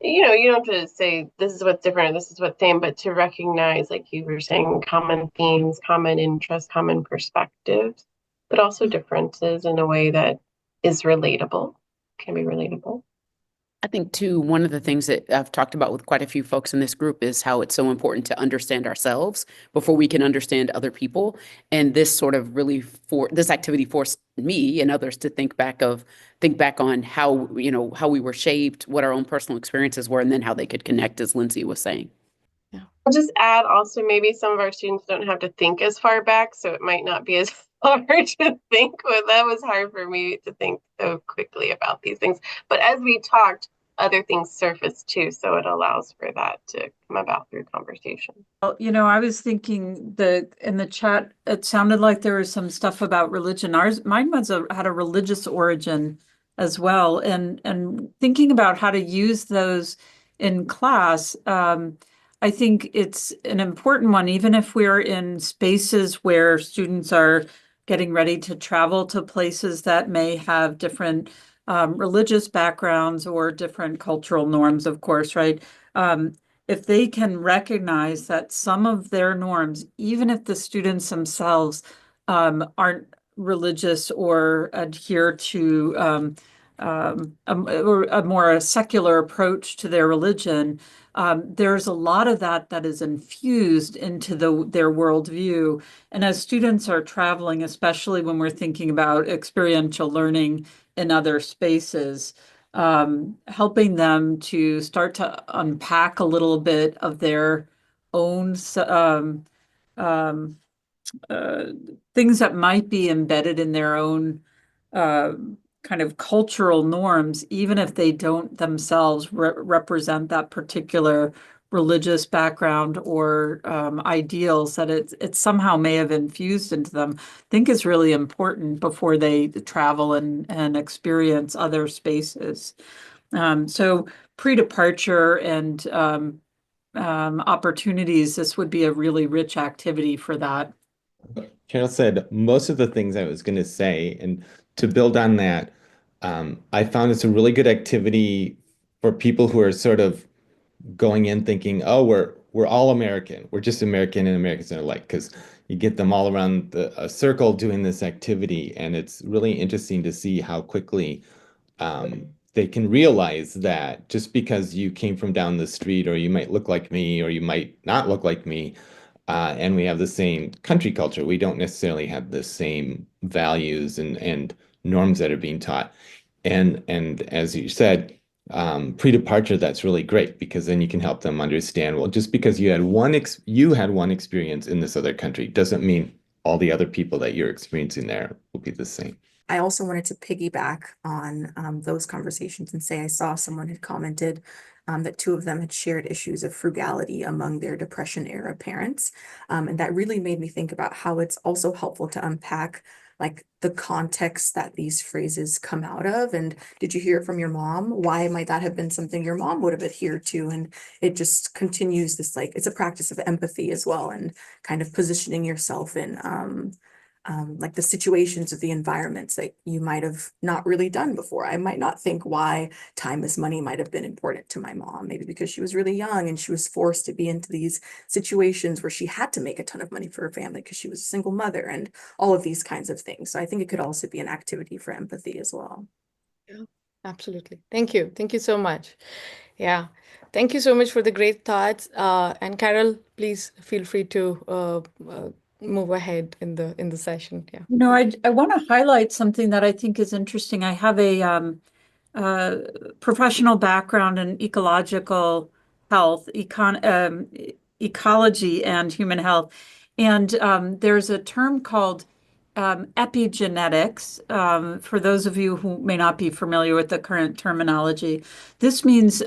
you don't have to say this is what's different, this is what's same, but to recognize, like you were saying, common themes, common interests, common perspectives, but also differences in a way that is relatable, can be relatable. I think too, one of the things that I've talked about with quite a few folks in this group is how it's so important to understand ourselves before we can understand other people. And this sort of really this activity forced me and others to think back on how, how we were shaped, what our own personal experiences were, and then how they could connect, as Lindsay was saying. I'll just add also, maybe some of our students don't have to think as far back, so it might not be as hard to think. But that was hard for me to think so quickly about these things. But as we talked, other things surfaced too, so it allows for that to come about through conversation. Well, I was thinking that in the chat, it sounded like there was some stuff about religion. Mine had a religious origin as well, and thinking about how to use those in class. I think it's an important one, even if we're in spaces where students are getting ready to travel to places that may have different religious backgrounds or different cultural norms, of course, right? If they can recognize that some of their norms, even if the students themselves aren't religious or adhere to a more secular approach to their religion, there's a lot of that is infused into their worldview. And as students are traveling, especially when we're thinking about experiential learning in other spaces, helping them to start to unpack a little bit of their own things that might be embedded in their own kind of cultural norms, even if they don't themselves represent that particular religious background or ideals that it somehow may have infused into them, I think is really important before they travel and experience other spaces. So pre-departure and opportunities, this would be a really rich activity for that. Carol said most of the things I was going to say, and to build on that, I found it's a really good activity for people who are sort of going in thinking, oh, we're all American. We're just American and Americans are alike, because you get them all around a circle doing this activity, and it's really interesting to see how quickly they can realize that just because you came from down the street, or you might look like me, or you might not look like me, and we have the same country culture, we don't necessarily have the same values and norms that are being taught. And as you said, pre-departure, that's really great, because then you can help them understand, well, just because you had one experience in this other country doesn't mean all the other people that you're experiencing there will be the same. I also wanted to piggyback on those conversations and say I saw someone had commented that two of them had shared issues of frugality among their Depression era parents. And that really made me think about how it's also helpful to unpack like the context that these phrases come out of. And did you hear it from your mom? Why might that have been something your mom would have adhered to? And it just continues this, like, it's a practice of empathy as well, and kind of positioning yourself in like the situations of the environments that you might have not really done before. I might not think why time is money might have been important to my mom, maybe because she was really young and she was forced to be into these situations where she had to make a ton of money for her family because she was a single mother, and all of these kinds of things. So I think it could also be an activity for empathy as well. Yeah, absolutely. Thank you. Thank you so much. Yeah. Thank you so much for the great thoughts. And Carol, please feel free to move ahead in the session. Yeah. I want to highlight something that I think is interesting. I have a professional background in ecological health, ecology and human health. And there's a term called epigenetics. For those of you who may not be familiar with the current terminology, this means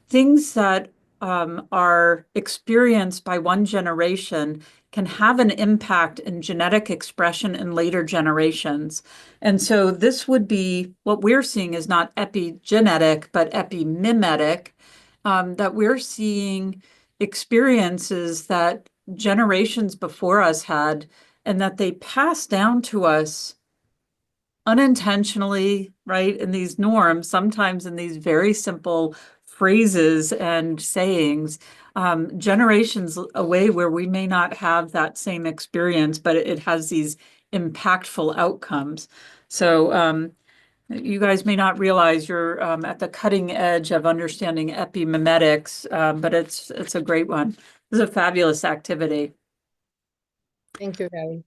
things that are experienced by one generation can have an impact in genetic expression in later generations. And so this would be, what we're seeing is not epigenetic, but epimimetic, that we're seeing experiences that generations before us had, and that they passed down to us unintentionally, right, in these norms, sometimes in these very simple phrases and sayings, generations away where we may not have that same experience, but it has these impactful outcomes. So you guys may not realize you're at the cutting edge of understanding epimemetics, but it's a great one. This is a fabulous activity. Thank you, Gary.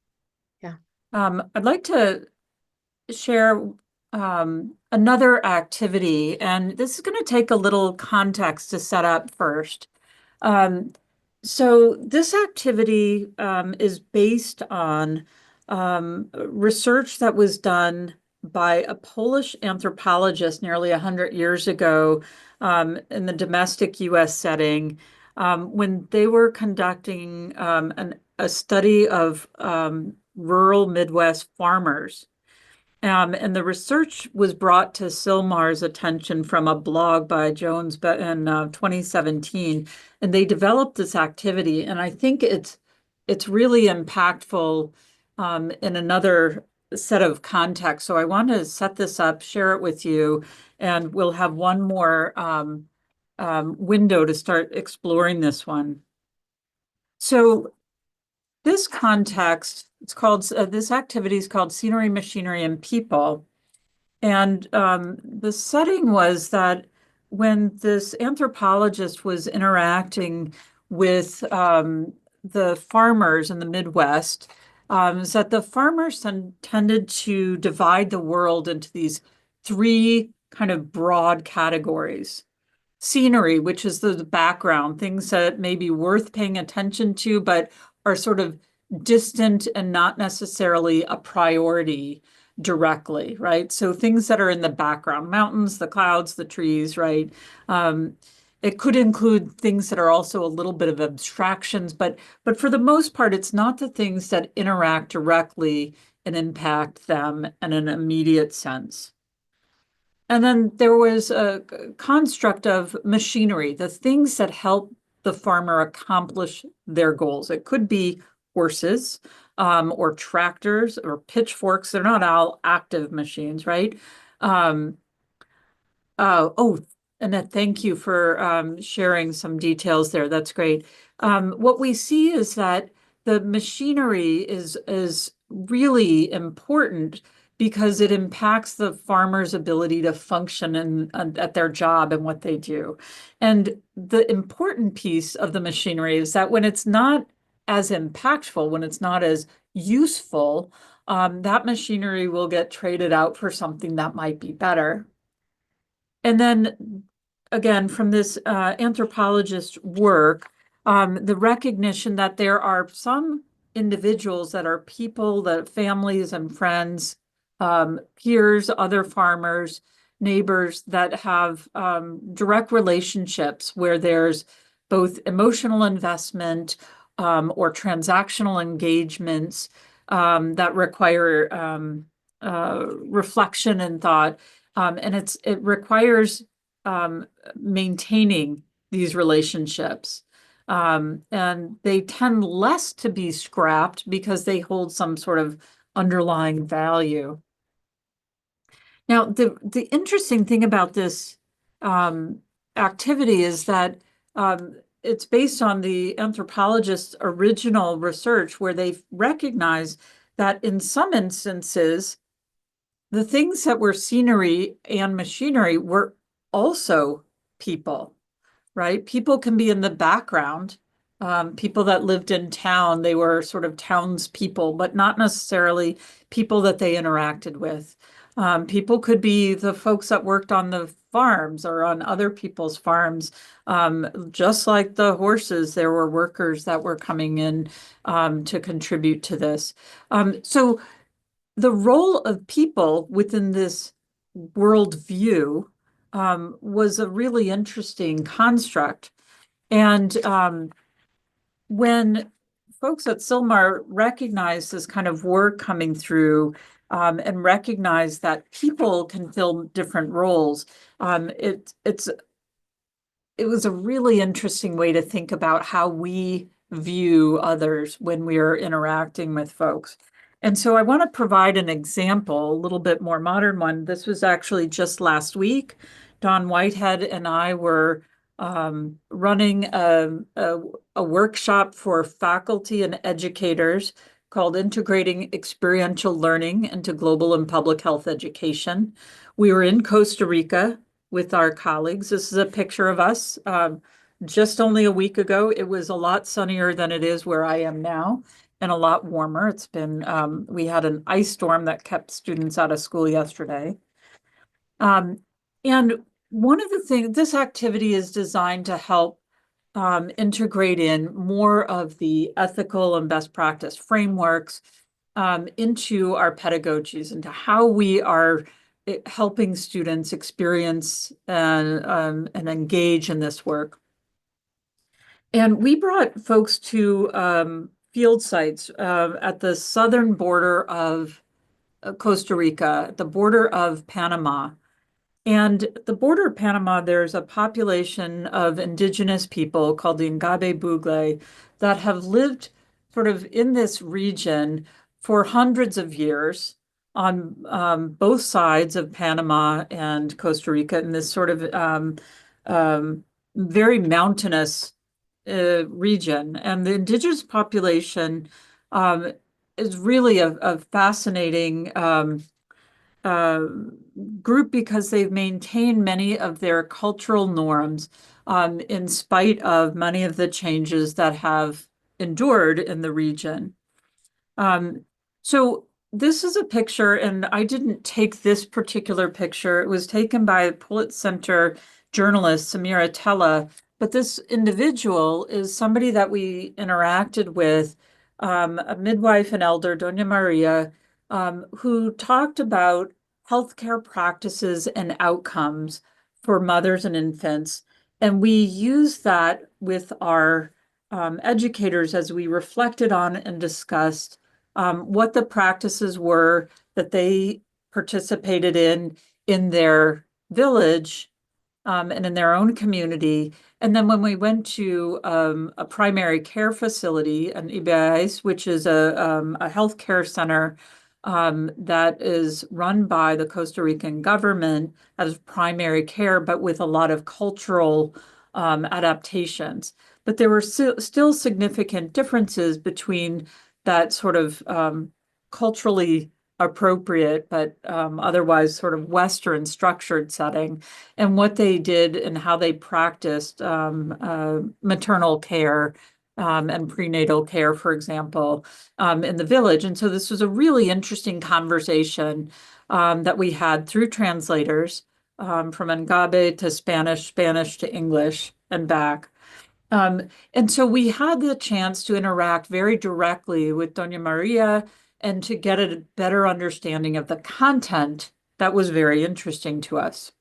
Yeah. I'd like to share another activity, and this is going to take a little context to set up first. So this activity is based on research that was done by a Polish anthropologist nearly 100 years ago in the domestic US setting when they were conducting a study of rural Midwest farmers. And the research was brought to CILMAR's attention from a blog by Jones in 2017, and they developed this activity. And I think it's really impactful in another set of context. So I want to set this up, share it with you, and we'll have one more window to start exploring this one. So this context, it's called, this activity is called Scenery, Machinery, and People. And the setting was that when this anthropologist was interacting with the farmers in the Midwest, is that the farmers tended to divide the world into these three kind of broad categories. Scenery, which is the background, things that may be worth paying attention to, but are sort of distant and not necessarily a priority directly, right? So things that are in the background, mountains, the clouds, the trees, right? It could include things that are also a little bit of abstractions, but for the most part, it's not the things that interact directly and impact them in an immediate sense. And then there was a construct of machinery, the things that help the farmer accomplish their goals. It could be horses or tractors or pitchforks. They're not all active machines, right? Annette, thank you for sharing some details there. That's great. What we see is that the machinery is really important because it impacts the farmer's ability to function at their job and what they do. And the important piece of the machinery is that when it's not as impactful, when it's not as useful, that machinery will get traded out for something that might be better. And then again, from this anthropologist work, the recognition that there are some individuals that are people, that families and friends, peers, other farmers, neighbors that have direct relationships where there's both emotional investment or transactional engagements that require reflection and thought. And it requires maintaining these relationships. And they tend less to be scrapped because they hold some sort of underlying value. Now, the interesting thing about this activity is that it's based on the anthropologist's original research where they've recognized that in some instances, the things that were scenery and machinery were also people, right? People can be in the background. People that lived in town, they were sort of townspeople, but not necessarily people that they interacted with. People could be the folks that worked on the farms or on other people's farms. Just like the horses, there were workers that were coming in to contribute to this. So the role of people within this worldview was a really interesting construct. And when folks at CILMAR recognize this kind of work coming through and recognize that people can fill different roles, it was a really interesting way to think about how we view others when we are interacting with folks. And so I want to provide an example, a little bit more modern one. This was actually just last week. Don Whitehead and I were running a workshop for faculty and educators called Integrating Experiential Learning into Global and Public Health Education. We were in Costa Rica with our colleagues. This is a picture of us. Just only a week ago, it was a lot sunnier than it is where I am now and a lot warmer. It's been, we had an ice storm that kept students out of school yesterday. And one of the things, this activity is designed to help integrate in more of the ethical and best practice frameworks into our pedagogies, into how we are helping students experience and engage in this work. And we brought folks to field sites at the southern border of Costa Rica, at the border of Panama. And the border of Panama, there's a population of indigenous people called the Ngabe Bugle that have lived sort of in this region for hundreds of years on both sides of Panama and Costa Rica in this sort of very mountainous region. And the indigenous population is really a fascinating group because they've maintained many of their cultural norms in spite of many of the changes that have endured in the region. So this is a picture, and I didn't take this particular picture. It was taken by Pulitzer Center journalist Samira Tella, but this individual is somebody that we interacted with, a midwife and elder, Doña Maria, who talked about healthcare practices and outcomes for mothers and infants. And we used that with our educators as we reflected on and discussed what the practices were that they participated in their village and in their own community. And then when we went to a primary care facility, an IBAIS, which is a healthcare center that is run by the Costa Rican government as primary care, but with a lot of cultural adaptations. But there were still significant differences between that sort of culturally appropriate, but otherwise sort of Western structured setting, and what they did and how they practiced maternal care and prenatal care, for example, in the village. And so this was a really interesting conversation that we had through translators from Ngabe to Spanish, Spanish to English, and back. And so we had the chance to interact very directly with Doña Maria and to get a better understanding of the content that was very interesting to us.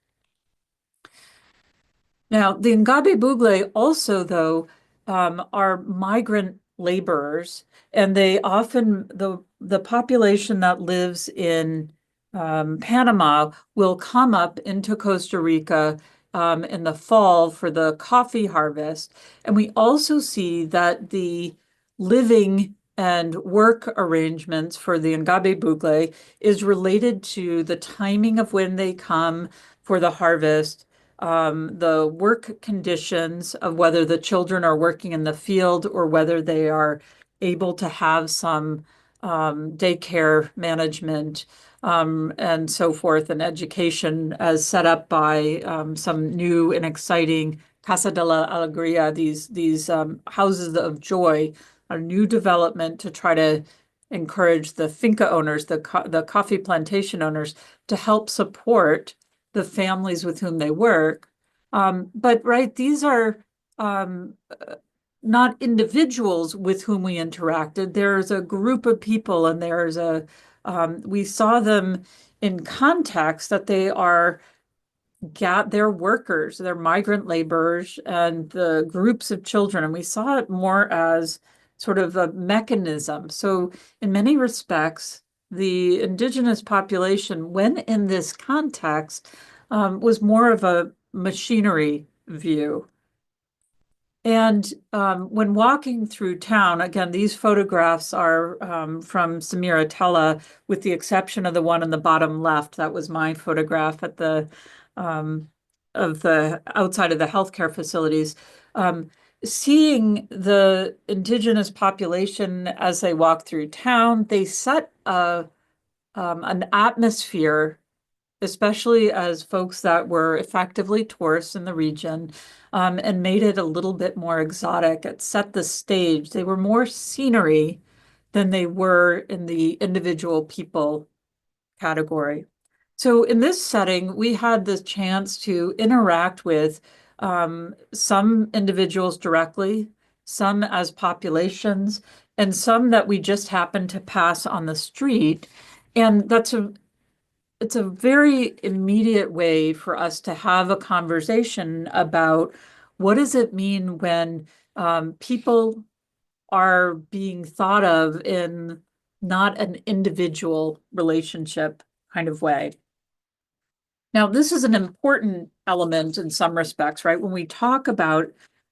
Now, the Ngabe Bugle also, though, are migrant laborers, and they often, the population that lives in Panama will come up into Costa Rica in the fall for the coffee harvest. And we also see that the living and work arrangements for the Ngabe Bugle is related to the timing of when they come for the harvest, the work conditions of whether the children are working in the field or whether they are able to have some daycare management and so forth, and education as set up by some new and exciting Casa de la Alegría, these houses of joy, a new development to try to encourage the finca owners, the coffee plantation owners, to help support the families with whom they work. But right, these are not individuals with whom we interacted. There's a group of people, and there's we saw them in context that they're workers, they're migrant laborers, and the groups of children. And we saw it more as sort of a mechanism. So in many respects, the indigenous population, when in this context, was more of a machinery view. And when walking through town, again, these photographs are from Samira Tella, with the exception of the one in the bottom left. That was my photograph at the of the outside of the healthcare facilities. Seeing the indigenous population as they walk through town, they set an atmosphere, especially as folks that were effectively tourists in the region, and made it a little bit more exotic. It set the stage. They were more scenery than they were in the individual people category. So in this setting, we had the chance to interact with some individuals directly, some as populations, and some that we just happened to pass on the street. And it's a very immediate way for us to have a conversation about what does it mean when people are being thought of in not an individual relationship kind of way. Now, this is an important element in some respects, right? When we talk about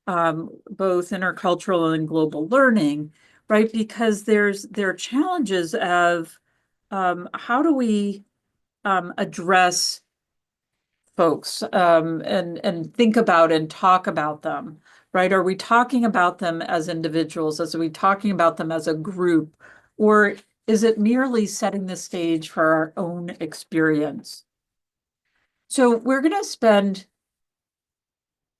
both intercultural and global learning, right? Because there are challenges of how do we address folks and think about and talk about them, right? Are we talking about them as individuals? Are we talking about them as a group? Or is it merely setting the stage for our own experience? So we're going to spend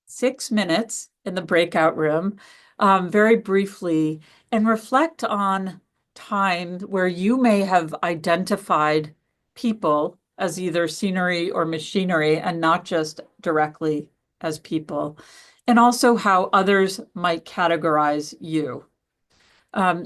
6 minutes in the breakout room, very briefly, and reflect on times where you may have identified people as either scenery or machinery and not just directly as people, and also how others might categorize you.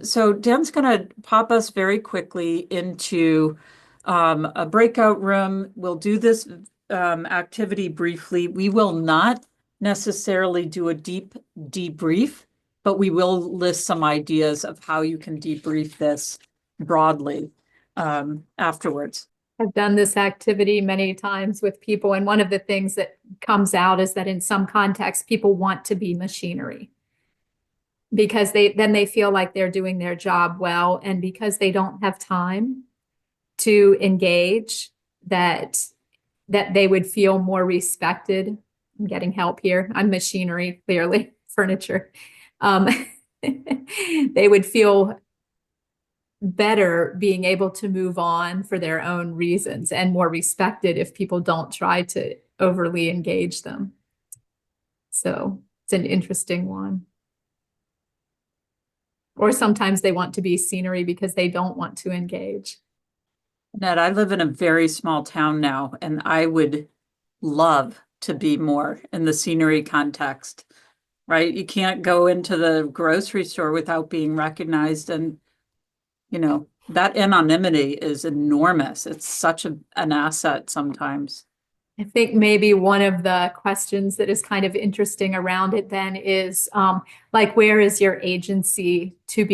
So Dan's going to pop us very quickly into a breakout room. We'll do this activity briefly. We will not necessarily do a deep debrief, but we will list some ideas of how you can debrief this broadly afterwards. I've done this activity many times with people, and one of the things that comes out is that in some contexts, people want to be machinery because they feel like they're doing their job well, and because they don't have time to engage, that they would feel more respected. I'm getting help here. I'm machinery, clearly, furniture. They would feel better being able to move on for their own reasons and more respected if people don't try to overly engage them. So it's an interesting one. Or sometimes they want to be scenery because they don't want to engage. Ned, I live in a very small town now, and I would love to be more in the scenery context, right? You can't go into the grocery store without being recognized, and that anonymity is enormous. It's such an asset sometimes. I think maybe one of the questions that is kind of interesting around it then is like, where is your agency to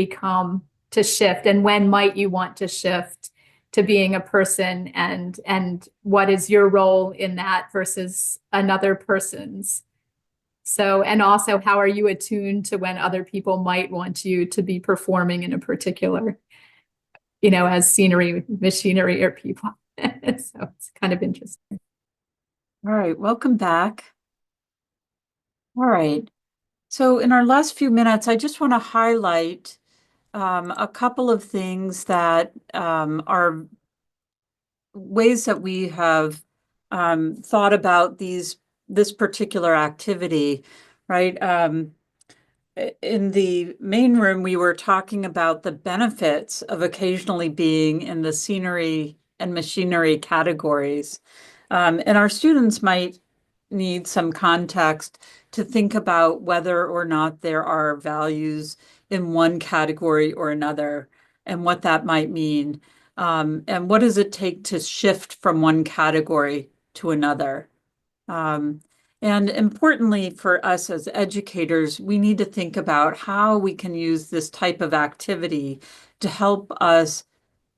shift, and when might you want to shift to being a person, and what is your role in that versus another person's? So, and also, how are you attuned to when other people might want you to be performing in a particular, as scenery, machinery, or people? So it's kind of interesting. All right, welcome back. All right, so in our last few minutes, I just want to highlight a couple of things that are ways that we have thought about this particular activity, right? In the main room, we were talking about the benefits of occasionally being in the scenery and machinery categories. And our students might need some context to think about whether or not there are values in one category or another, and what that might mean. And what does it take to shift from one category to another? And importantly for us as educators, we need to think about how we can use this type of activity to help us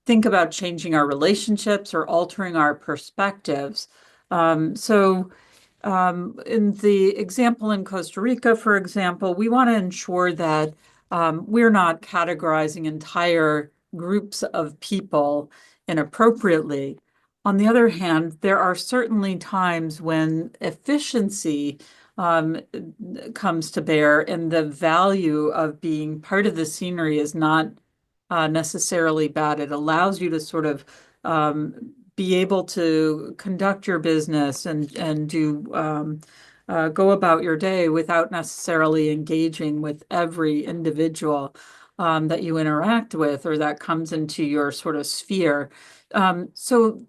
think about changing our relationships or altering our perspectives. So in the example in Costa Rica, for example, we want to ensure that we're not categorizing entire groups of people inappropriately. On the other hand, there are certainly times when efficiency comes to bear, and the value of being part of the scenery is not necessarily bad. It allows you to sort of be able to conduct your business and do go about your day without necessarily engaging with every individual that you interact with or that comes into your sort of sphere. So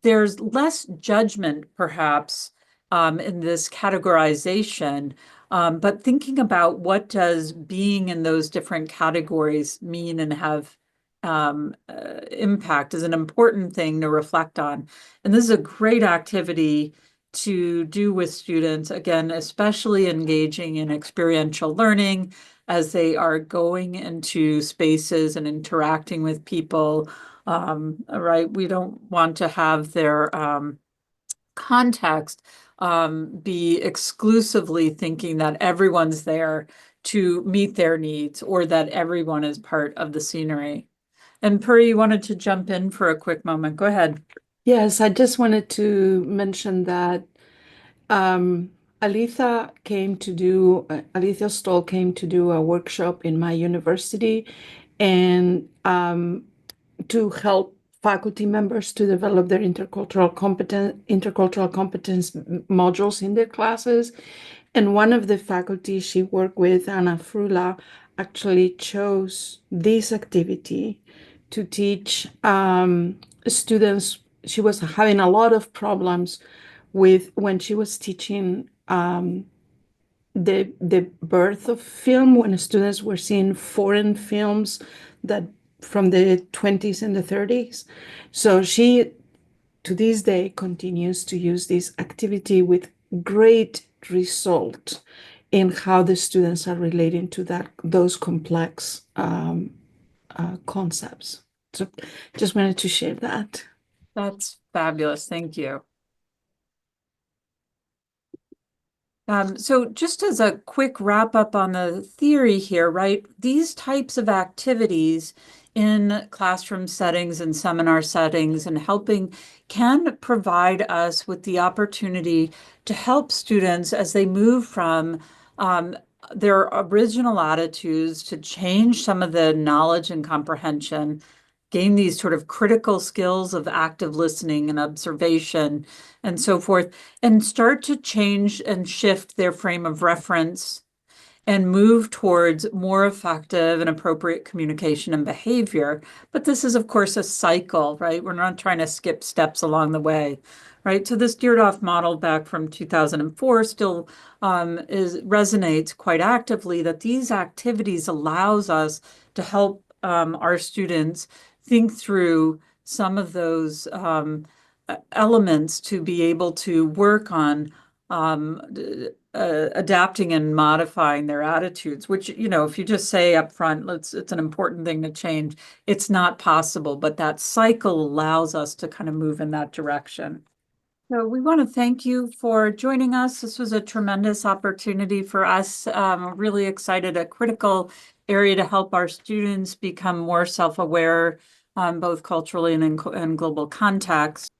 there's less judgment, perhaps, in this categorization, but thinking about what does being in those different categories mean and have impact is an important thing to reflect on. And this is a great activity to do with students, again, especially engaging in experiential learning as they are going into spaces and interacting with people. Right? We don't want to have their context be exclusively thinking that everyone's there to meet their needs or that everyone is part of the scenery. And Puri, you wanted to jump in for a quick moment. Go ahead. Yes, I just wanted to mention that Alitha Stoll came to do a workshop in my university and to help faculty members to develop their intercultural competence modules in their classes. And one of the faculty she worked with, Anna Frula, actually chose this activity to teach students. She was having a lot of problems with when she was teaching the birth of film, when students were seeing foreign films that from the 20s and the 30s. So she, to this day, continues to use this activity with great result in how the students are relating to those complex concepts. So just wanted to share that. That's fabulous. Thank you. So just as a quick wrap up on the theory here, right? These types of activities in classroom settings and seminar settings and helping can provide us with the opportunity to help students as they move from their original attitudes to change some of the knowledge and comprehension, gain these sort of critical skills of active listening and observation and so forth, and start to change and shift their frame of reference and move towards more effective and appropriate communication and behavior. But this is, of course, a cycle, right? We're not trying to skip steps along the way, right? So this Deardoff model back from 2004 still resonates quite actively, that these activities allows us to help our students think through some of those elements to be able to work on adapting and modifying their attitudes, which, if you just say up front, it's an important thing to change, it's not possible, but that cycle allows us to kind of move in that direction. So we want to thank you for joining us. This was a tremendous opportunity for us. Really excited, a critical area to help our students become more self-aware, both culturally and in global context.